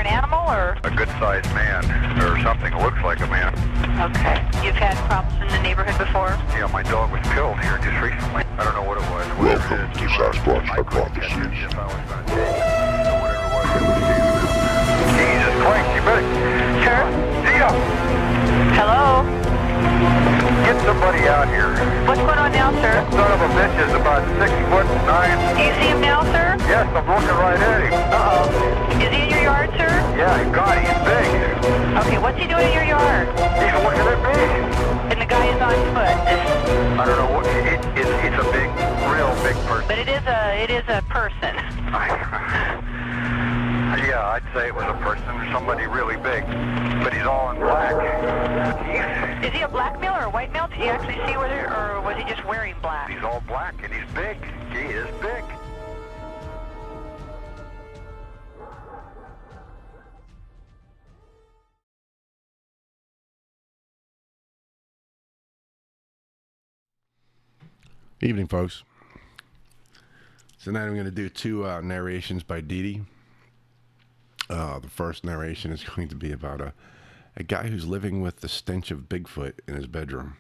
an animal or? A good-sized man, or something that looks like a man. Okay. You've had problems in the neighborhood before? Yeah, my dog was killed here just recently. I don't know what it was. Welcome to Sasquatch Hypotheses. Jesus Christ, you better... Sure. See ya! Hello? Get somebody out here. What's going on now, sir? Son of a bitch is about 6'9". Do you see him now, sir? Yes, I'm looking right at him. Uh-oh. Is he in your yard, sir? Yeah, God, he's big. Okay, what's he doing in your yard? He's looking at me. And the guy is on foot. I don't know what... It's a big, real big person. But it is a person. Yeah, I'd say it was a person, somebody really big. But he's all in black. Is he a black male or a white male? Did you actually see whether, or was he just wearing black? He's all black and he's big. He is big. Evening, folks. Tonight I'm going to do two narrations by DeeDee. The first narration is going to be about a guy who's living with the stench of Bigfoot in his bedroom.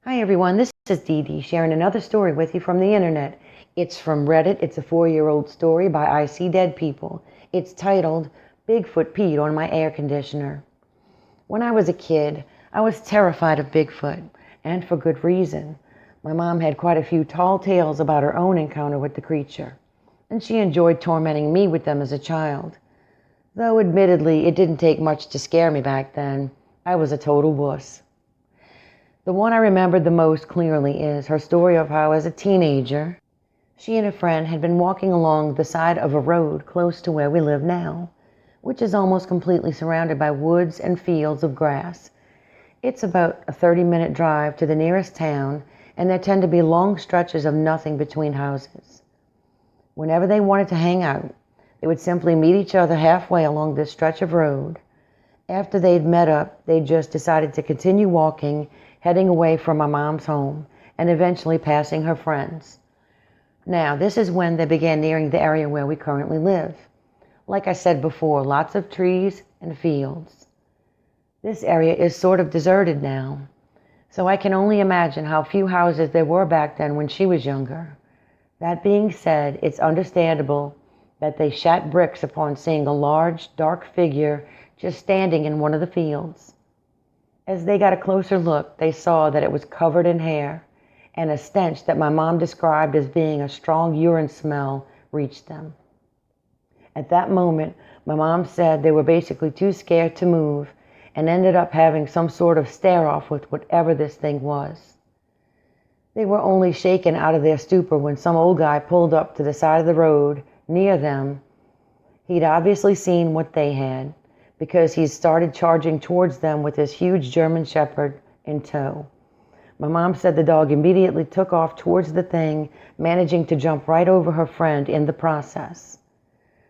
Hi everyone, this is DeeDee sharing another story with you from the internet. It's from Reddit. It's a 4-year-old story by I See Dead People. It's titled, Bigfoot Peed on My Air Conditioner. When I was a kid, I was terrified of Bigfoot, and for good reason. My mom had quite a few tall tales about her own encounter with the creature, and she enjoyed tormenting me with them as a child. Though admittedly, it didn't take much to scare me back then. I was a total wuss. The one I remembered the most clearly is her story of how, as a teenager, she and a friend had been walking along the side of a road close to where we live now, which is almost completely surrounded by woods and fields of grass. It's about a 30-minute drive to the nearest town, and there tend to be long stretches of nothing between houses. Whenever they wanted to hang out, they would simply meet each other halfway along this stretch of road. After they'd met up, they just decided to continue walking, heading away from my mom's home, and eventually passing her friends. Now, this is when they began nearing the area where we currently live. Like I said before, lots of trees and fields. This area is sort of deserted now, so I can only imagine how few houses there were back then when she was younger. That being said, it's understandable that they shat bricks upon seeing a large, dark figure just standing in one of the fields. As they got a closer look, they saw that it was covered in hair, and a stench that my mom described as being a strong urine smell reached them. At that moment, my mom said they were basically too scared to move and ended up having some sort of stare-off with whatever this thing was. They were only shaken out of their stupor when some old guy pulled up to the side of the road near them. He'd obviously seen what they had, because he started charging towards them with his huge German Shepherd in tow. My mom said the dog immediately took off towards the thing, managing to jump right over her friend in the process.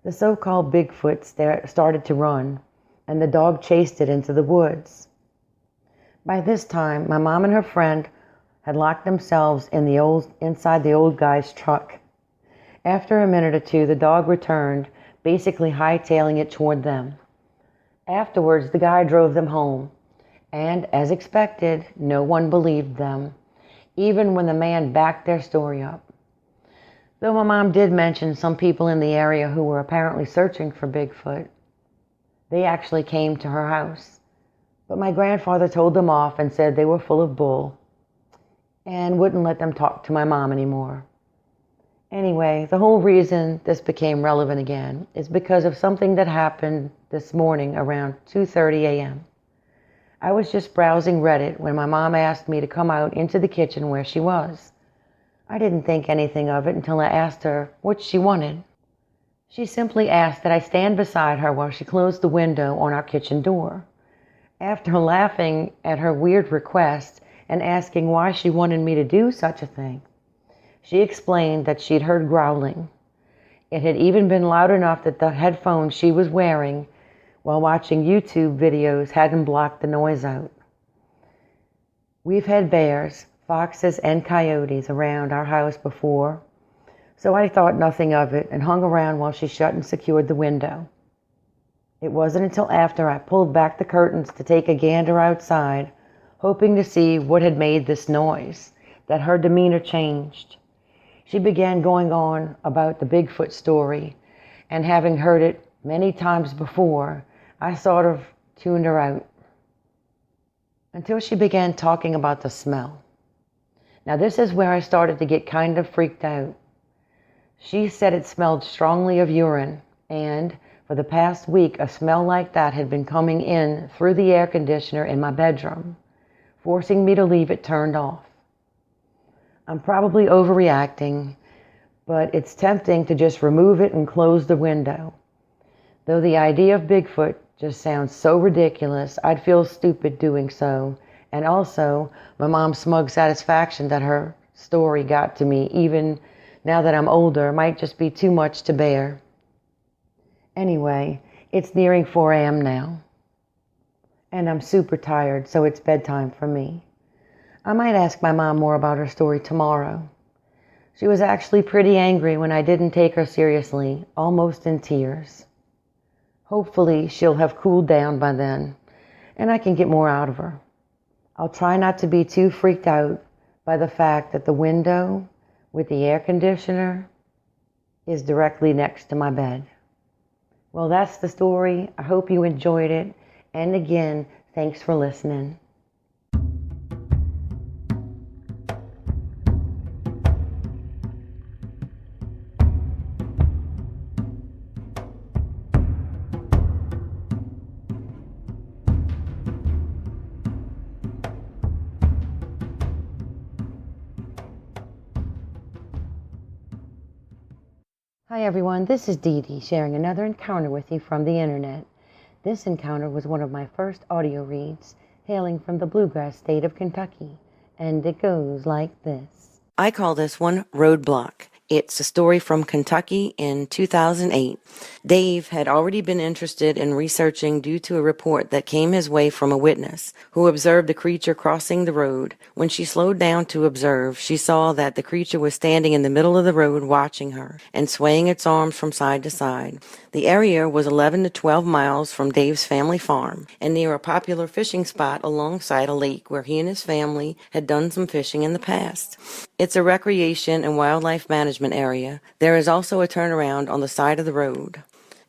The so-called Bigfoot started to run, and the dog chased it into the woods. By this time, my mom and her friend had locked themselves inside the old guy's truck. After a minute or two, the dog returned, basically hightailing it toward them. Afterwards, the guy drove them home, and as expected, no one believed them, even when the man backed their story up. Though my mom did mention some people in the area who were apparently searching for Bigfoot. They actually came to her house, but my grandfather told them off and said they were full of bull, and wouldn't let them talk to my mom anymore. Anyway, the whole reason this became relevant again is because of something that happened this morning around 2:30 a.m. I was just browsing Reddit when my mom asked me to come out into the kitchen where she was. I didn't think anything of it until I asked her what she wanted. She simply asked that I stand beside her while she closed the window on our kitchen door. After laughing at her weird request and asking why she wanted me to do such a thing. She explained that she'd heard growling. It had even been loud enough that the headphones she was wearing while watching YouTube videos hadn't blocked the noise out. We've had bears, foxes, and coyotes around our house before, so I thought nothing of it and hung around while she shut and secured the window. It wasn't until after I pulled back the curtains to take a gander outside, hoping to see what had made this noise, that her demeanor changed. She began going on about the Bigfoot story, and having heard it many times before, I sort of tuned her out. Until she began talking about the smell. Now this is where I started to get kind of freaked out. She said it smelled strongly of urine, and for the past week a smell like that had been coming in through the air conditioner in my bedroom, forcing me to leave it turned off. I'm probably overreacting, but it's tempting to just remove it and close the window. Though the idea of Bigfoot just sounds so ridiculous, I'd feel stupid doing so. And also, my mom's smug satisfaction that her story got to me, even now that I'm older, might just be too much to bear. Anyway, it's nearing 4 a.m. now. And I'm super tired, so it's bedtime for me. I might ask my mom more about her story tomorrow. She was actually pretty angry when I didn't take her seriously, almost in tears. Hopefully she'll have cooled down by then, and I can get more out of her. I'll try not to be too freaked out by the fact that the window with the air conditioner is directly next to my bed. Well, that's the story. I hope you enjoyed it. And again, thanks for listening. Hi everyone, this is DeeDee sharing another encounter with you from the internet. This encounter was one of my first audio reads, hailing from the bluegrass state of Kentucky, and it goes like this. I call this one Roadblock. It's a story from Kentucky in 2008. Dave had already been interested in researching due to a report that came his way from a witness who observed a creature crossing the road. When she slowed down to observe, she saw that the creature was standing in the middle of the road watching her and swaying its arms from side to side. The area was 11 to 12 miles from Dave's family farm and near a popular fishing spot alongside a lake where he and his family had done some fishing in the past. It's a recreation and wildlife management area. There is also a turnaround on the side of the road.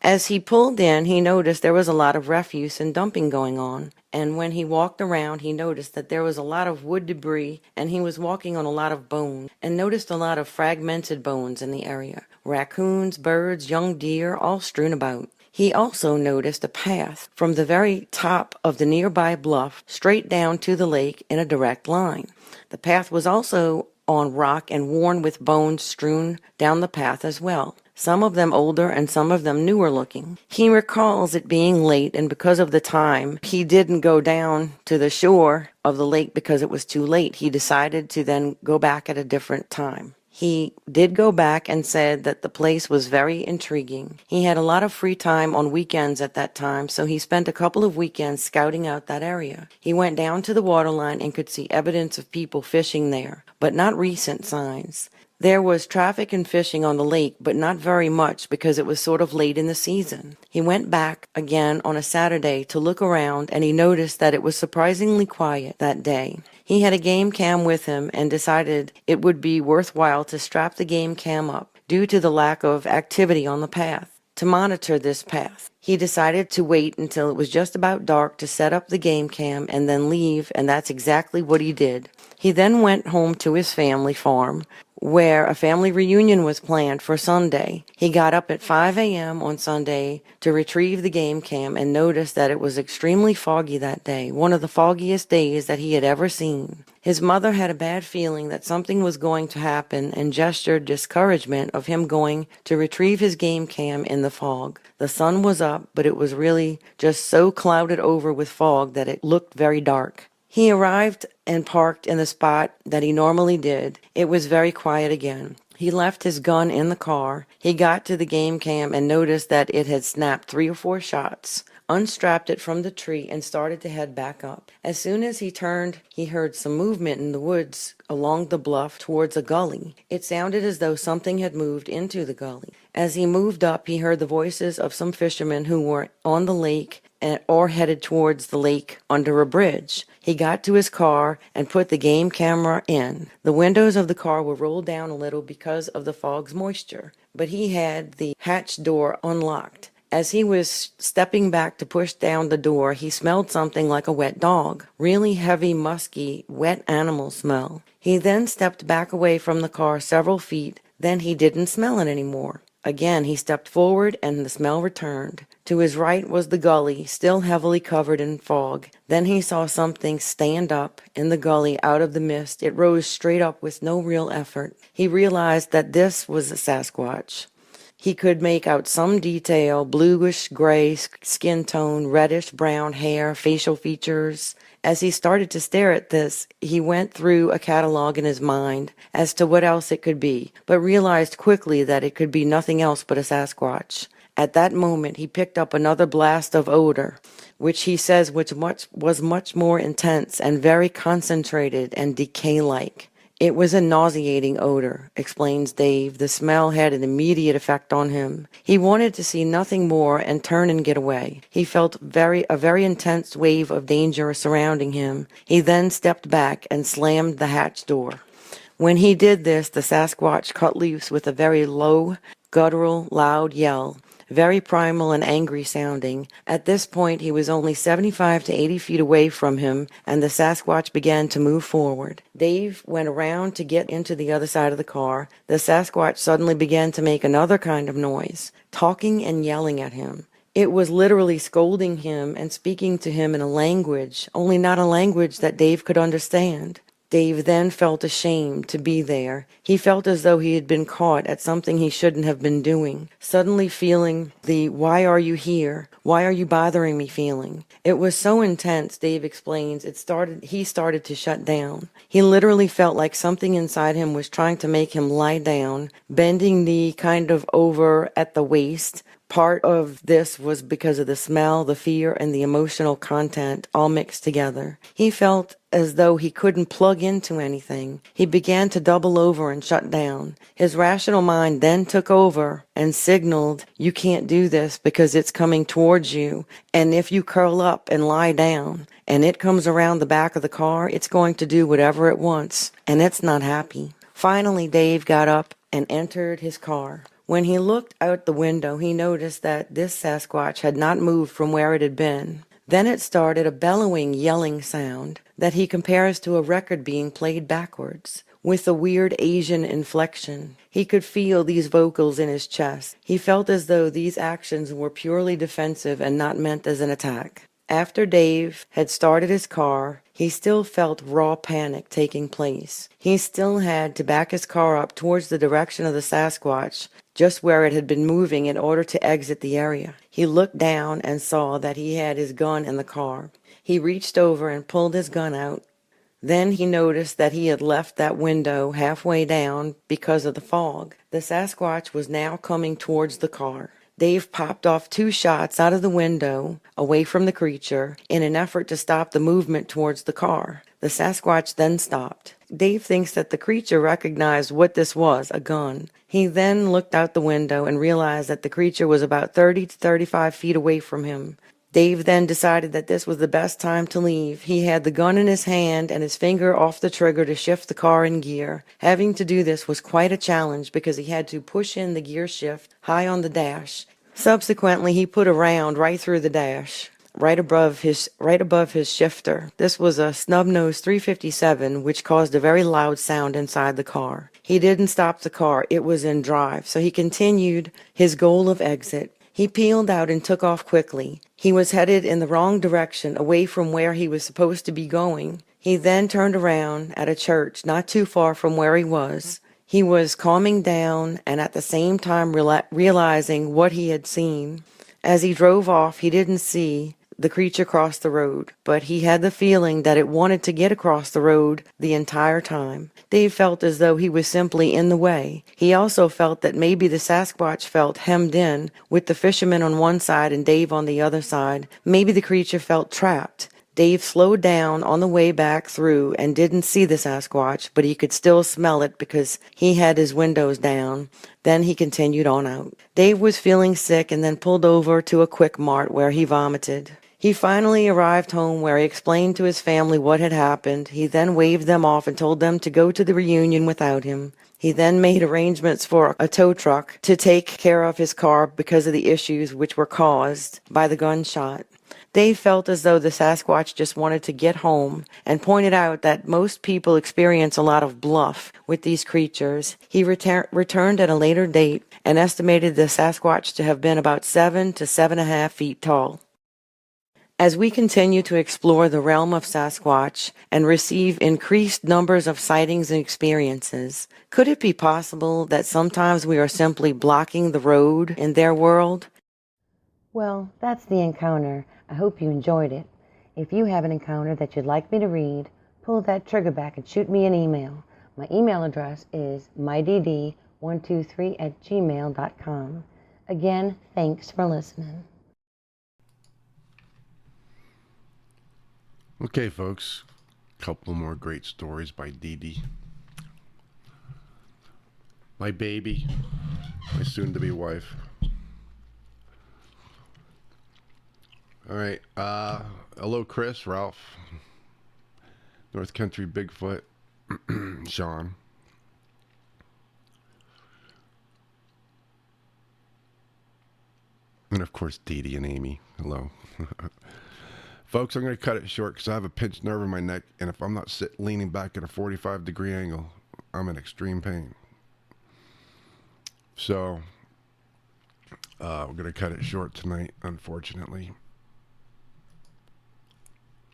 As he pulled in, he noticed there was a lot of refuse and dumping going on. And when he walked around, he noticed that there was a lot of wood debris, and he was walking on a lot of bones, and noticed a lot of fragmented bones in the area. Raccoons, birds, young deer, all strewn about. He also noticed a path from the very top of the nearby bluff straight down to the lake in a direct line. The path was also on rock and worn with bones strewn down the path as well, some of them older and some of them newer looking. He recalls it being late, and because of the time, he didn't go down to the shore of the lake because it was too late. He decided to then go back at a different time. He did go back and said that the place was very intriguing. He had a lot of free time on weekends at that time, so he spent a couple of weekends scouting out that area. He went down to the waterline and could see evidence of people fishing there, but not recent signs. There was traffic and fishing on the lake, but not very much because it was sort of late in the season. He went back again on a Saturday to look around, and he noticed that it was surprisingly quiet that day. He had a game cam with him and decided it would be worthwhile to strap the game cam up due to the lack of activity on the path. To monitor this path, he decided to wait until it was just about dark to set up the game cam and then leave, and that's exactly what he did. He then went home to his family farm, where a family reunion was planned for Sunday. He got up at 5 a.m. on Sunday to retrieve the game cam and noticed that it was extremely foggy that day, one of the foggiest days that he had ever seen. His mother had a bad feeling that something was going to happen and gestured discouragement of him going to retrieve his game cam in the fog. The sun was up, but it was really just so clouded over with fog that it looked very dark. He arrived and parked in the spot that he normally did. It was very quiet again. He left his gun in the car. He got to the game cam and noticed that it had snapped 3 or 4 shots, unstrapped it from the tree, and started to head back up. As soon as he turned, he heard some movement in the woods along the bluff towards a gully. It sounded as though something had moved into the gully. As he moved up, he heard the voices of some fishermen who were on the lake or headed towards the lake under a bridge. He got to his car and put the game camera in. The windows of the car were rolled down a little because of the fog's moisture, but he had the hatch door unlocked. As he was stepping back to push down the door, he smelled something like a wet dog. Really heavy, musky, wet animal smell. He then stepped back away from the car several feet. Then he didn't smell it anymore. Again, he stepped forward and the smell returned. To his right was the gully, still heavily covered in fog. Then he saw something stand up in the gully out of the mist. It rose straight up with no real effort. He realized that this was a Sasquatch. He could make out some detail, bluish gray skin tone, reddish brown hair, facial features. As he started to stare at this, he went through a catalog in his mind as to what else it could be, but realized quickly that it could be nothing else but a Sasquatch. At that moment, he picked up another blast of odor, which he says was much more intense and very concentrated and decay-like. It was a nauseating odor, explains Dave. The smell had an immediate effect on him. He wanted to see nothing more and turn and get away. He felt a very intense wave of danger surrounding him. He then stepped back and slammed the hatch door. When he did this, the Sasquatch cut loose with a very low, guttural, loud yell. Very primal and angry sounding. At this point, he was only 75 to 80 feet away from him, and the Sasquatch began to move forward. Dave went around to get into the other side of the car. The Sasquatch suddenly began to make another kind of noise, talking and yelling at him. It was literally scolding him and speaking to him in a language, only not a language that Dave could understand. Dave then felt ashamed to be there. He felt as though he had been caught at something he shouldn't have been doing, suddenly feeling the "why are you here? Why are you bothering me?" feeling. It was so intense, Dave explains, he started to shut down. He literally felt like something inside him was trying to make him lie down, bending knee kind of over at the waist. Part of this was because of the smell, the fear, and the emotional content all mixed together. He felt as though he couldn't plug into anything. He began to double over and shut down. His rational mind then took over and signaled, "You can't do this because it's coming towards you. And if you curl up and lie down and it comes around the back of the car, it's going to do whatever it wants. And it's not happy." Finally, Dave got up and entered his car. When he looked out the window, he noticed that this Sasquatch had not moved from where it had been. Then it started a bellowing, yelling sound that he compares to a record being played backwards, with a weird Asian inflection. He could feel these vocals in his chest. He felt as though these actions were purely defensive and not meant as an attack. After Dave had started his car, he still felt raw panic taking place. He still had to back his car up towards the direction of the Sasquatch, just where it had been moving, in order to exit the area. He looked down and saw that he had his gun in the car. He reached over and pulled his gun out. Then he noticed that he had left that window halfway down because of the fog. The Sasquatch was now coming towards the car. Dave popped off 2 shots out of the window, away from the creature, in an effort to stop the movement towards the car. The Sasquatch then stopped. Dave thinks that the creature recognized what this was, a gun. He then looked out the window and realized that the creature was about 30 to 35 feet away from him. Dave then decided that this was the best time to leave. He had the gun in his hand and his finger off the trigger to shift the car in gear. Having to do this was quite a challenge because he had to push in the gear shift high on the dash. Subsequently, he put a round right through the dash, right above his shifter. This was a snub-nose 357, which caused a very loud sound inside the car. He didn't stop the car. It was in drive, so he continued his goal of exit. He peeled out and took off quickly. He was headed in the wrong direction, away from where he was supposed to be going. He then turned around at a church not too far from where he was. He was calming down and at the same time realizing what he had seen. As he drove off, he didn't see the creature crossed the road, but he had the feeling that it wanted to get across the road the entire time. Dave felt as though he was simply in the way. He also felt that maybe the Sasquatch felt hemmed in, with the fisherman on one side and Dave on the other side. Maybe the creature felt trapped. Dave slowed down on the way back through and didn't see the Sasquatch, but he could still smell it because he had his windows down. Then he continued on out. Dave was feeling sick and then pulled over to a Quick Mart where he vomited. He finally arrived home where he explained to his family what had happened. He then waved them off and told them to go to the reunion without him. He then made arrangements for a tow truck to take care of his car because of the issues which were caused by the gunshot. Dave felt as though the Sasquatch just wanted to get home and pointed out that most people experience a lot of bluff with these creatures. He returned at a later date and estimated the Sasquatch to have been about 7 to 7.5 feet tall. As we continue to explore the realm of Sasquatch and receive increased numbers of sightings and experiences, could it be possible that sometimes we are simply blocking the road in their world? Well, that's the encounter. I hope you enjoyed it. If you have an encounter that you'd like me to read, pull that trigger back and shoot me an email. My email address is mydd123@gmail.com. Again, thanks for listening. Okay, folks. A couple more great stories by DeeDee. My baby, my soon-to-be wife. All right. Hello, Chris, Ralph, North Country Bigfoot, Sean. And, of course, DeeDee and Amy. Hello. Folks, I'm going to cut it short because I have a pinched nerve in my neck, and if I'm not leaning back at a 45-degree angle, I'm in extreme pain. So, we're going to cut it short tonight, unfortunately.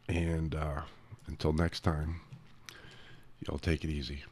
And until next time, y'all take it easy.